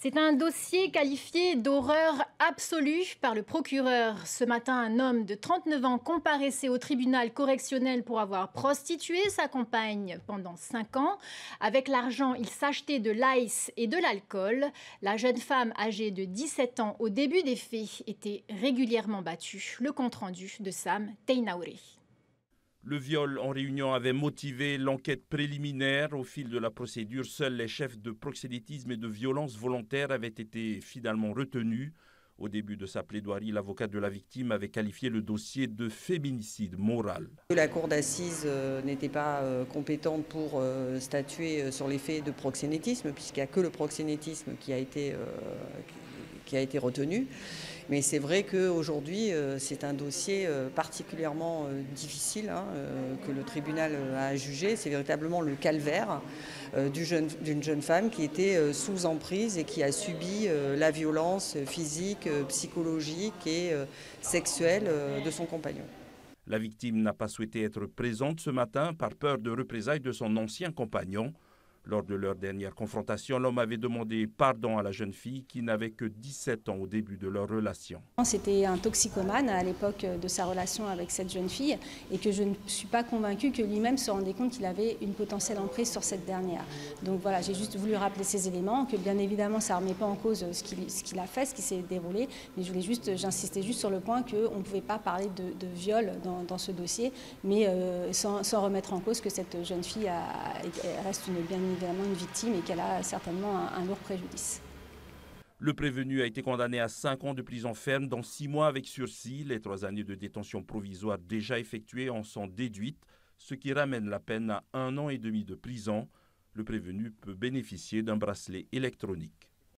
C'est un dossier qualifié d'horreur absolue par le procureur. Ce matin, un homme de 39 ans comparaissait au tribunal correctionnel pour avoir prostitué sa compagne pendant 5 ans. Avec l'argent, il s'achetait de l'ice et de l'alcool. La jeune femme âgée de 17 ans au début des faits était régulièrement battue. Le compte-rendu de Sam Teinaouré. Le viol en réunion avait motivé l'enquête préliminaire. Au fil de la procédure, seuls les chefs de proxénétisme et de violence volontaire avaient été finalement retenus. Au début de sa plaidoirie, l'avocat de la victime avait qualifié le dossier de féminicide moral. La cour d'assises n'était pas compétente pour statuer sur les faits de proxénétisme, puisqu'il n'y a que le proxénétisme qui a été retenu. Mais c'est vrai qu'aujourd'hui, c'est un dossier particulièrement difficile que le tribunal a jugé. C'est véritablement le calvaire d'une jeune femme qui était sous emprise et qui a subi la violence physique, psychologique et sexuelle de son compagnon. La victime n'a pas souhaité être présente ce matin par peur de représailles de son ancien compagnon. Lors de leur dernière confrontation, l'homme avait demandé pardon à la jeune fille qui n'avait que 17 ans au début de leur relation. C'était un toxicomane à l'époque de sa relation avec cette jeune fille et que je ne suis pas convaincue que lui-même se rendait compte qu'il avait une potentielle emprise sur cette dernière. Donc voilà, j'ai juste voulu rappeler ces éléments, que bien évidemment ça ne remet pas en cause ce qu'il a fait, ce qui s'est déroulé, mais j'insistais juste sur le point qu'on ne pouvait pas parler de viol dans ce dossier, mais sans remettre en cause que cette jeune fille reste bien évidemment une victime et qu'elle a certainement un lourd préjudice. Le prévenu a été condamné à 5 ans de prison ferme, dont 6 mois avec sursis. Les 3 années de détention provisoire déjà effectuées en sont déduites, ce qui ramène la peine à 1 an et demi de prison. Le prévenu peut bénéficier d'un bracelet électronique.